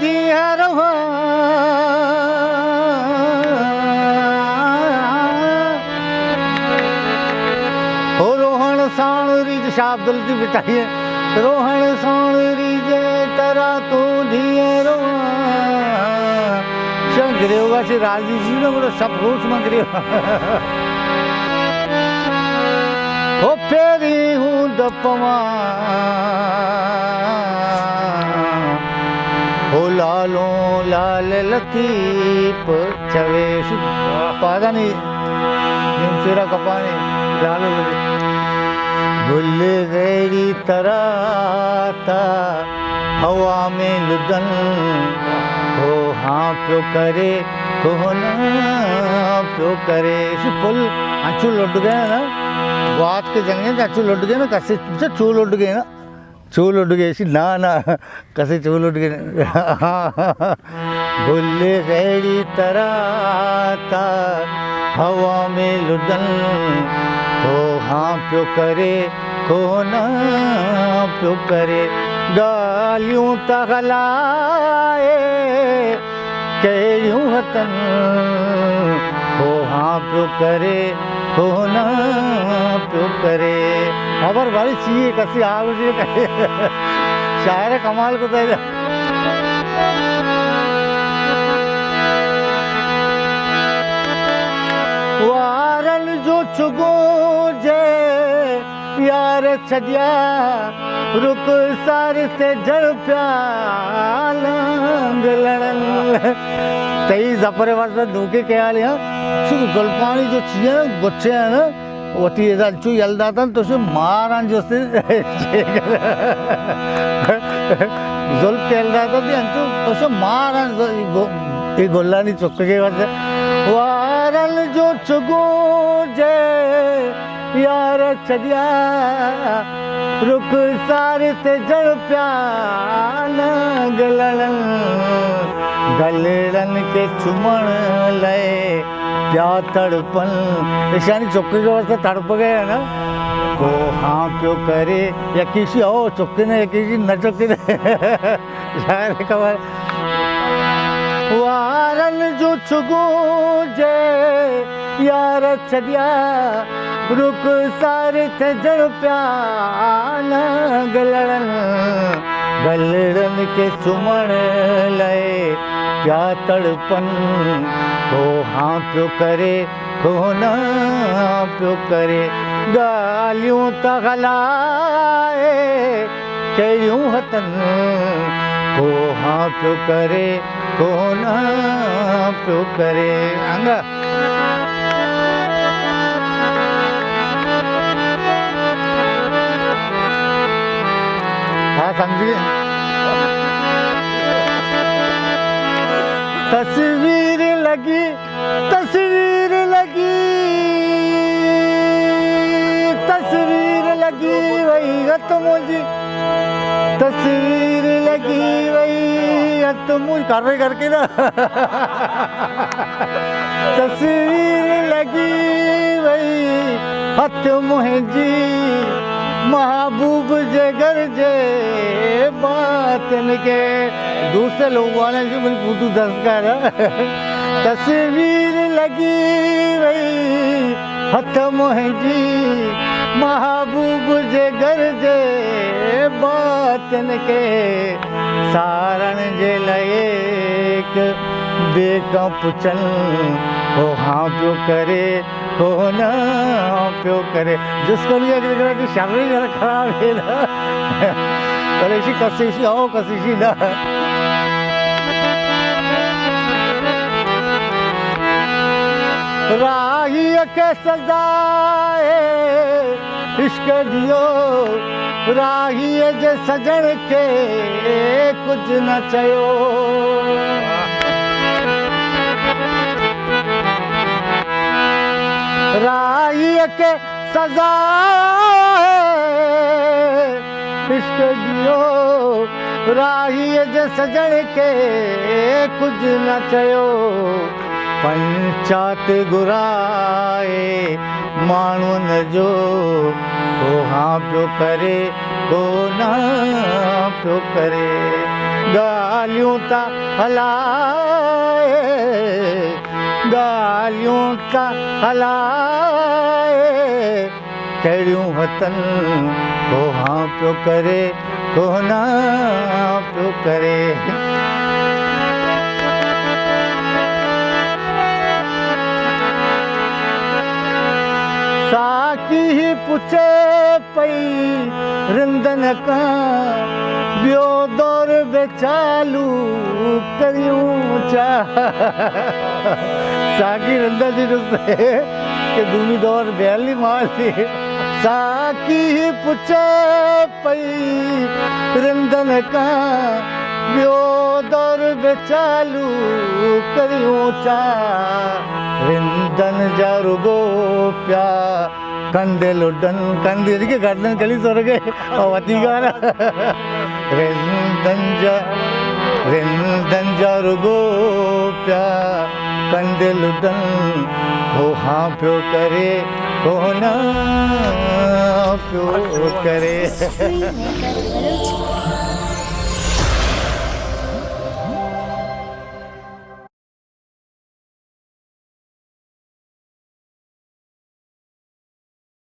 दिया रहा हो रोहन साण रीज शाब्द दी बिताइए रोहन साण रीज तरा तू दिए रहा शंकरे होगा से राजी जी ने बोलो सब रोज मंग रहे हो फेरी हूँ दपवा हो लालो लाल लतीफ चवेश पादा नहीं तेरा कपाने लालो गुल गैरी तराता हवा में लुदन हो हाँ प्यो करे हो ना प्यो करे पुल अंचू लुट गए ना बात के जंगे अंचू लुट गए ना कसे चू लुट गए ना चू लुट गए ना ना कसे चू लुट गए गुल गैरी तराता हवा में लुदन हो हाँ प्यो करे हो ना प्यो करे गालियों तगलाए कहियूं हतन हो हाँ प्यो करे हो ना प्यो करे खबर भाई चाहिए कसी आवश्य करे शायर कमाल को तो वारल जो चुगो जे यार छड़िया रुक सार से जड़ प्याल लड़न तई जपरे वर्ष धोखे के आले शुद्ध गलपानी जो चाहिए ना बच्चे हैं ना वो तीन अंचू यलदा था तो उसे मारन जो से जुल्फ खेलता था तो अंचू तो उसे मारन ये गोला नहीं चुके के वर्ष वारल जो चुगो जे यार छड़िया रुक सारे ते जड़ प्याल गलड़न गलड़न के चुमण लए प्या तड़पन ईशानी चुक्के के वास्ते तड़प गए है ना तो हाँ क्यों करे या किसी हो चुक्के ने या किसी न चुक्के ने शायद खबर वारन जो चुगो जे यार छड़िया रुक सारे थे जड़ प्याल गलड़न गलड़न के चुमण लए प्या तड़पन को हाँ प्यो करे को ना प्यो करे गालियों तगलाए कहियूं हतन को हाँ प्यो करे को ना प्यो करे अंगा हाँ समझिए तस्वीर लगी तस्वीर लगी तस्वीर लगी वही हत मुझी तस्वीर लगी वही हत मुझ कर रहे करके ना तस्वीर लगी वही हत मुझी महबूब जे घर जे बातन के दूसरे लोग वाले से मेरी फोटो दस कर तस्वीर लगी वही हथ मोहजी महबूब जे घर जे बातन के सारण जे लएक बेका पुछन हो हाँ प्यो करे हो ना प्यो करे जिसको लिए कि शरीर खराब है ना अरे इसी कसीसी हो कसीसी ना राही के सजाए इश्क दियो राही जे सजन के कुछ न चयो राही के सजा इश्क दियो राही जे सजन के कुछ न चयो पंचात घुराए माण्हुनि जो को हाँ पियो करे को ना पियो करे ॻाल्हियूं था हलाए ॻाल्हियूं था हलाए कहिड़ियूं हथनि कोहा पियो करे कोना पियो करे साकी ही पुछे पई रिंदन खां ॿियो दौर बेचालू करियूं छा साकी रिंदन जी ॾिसे कि दूनी दौर बेहली माली साकी ही पुछे पई रिंदन खां ॿियो दौर बेचालू करियूं छा रिंदन जा रुगो पिया कंदे लुडन कंदे के गर्दन कली सो रगे और वती गाना रिंदन जा रुगो पिया कंदे लुडन हो हाँ पियो करे कोना पियो करे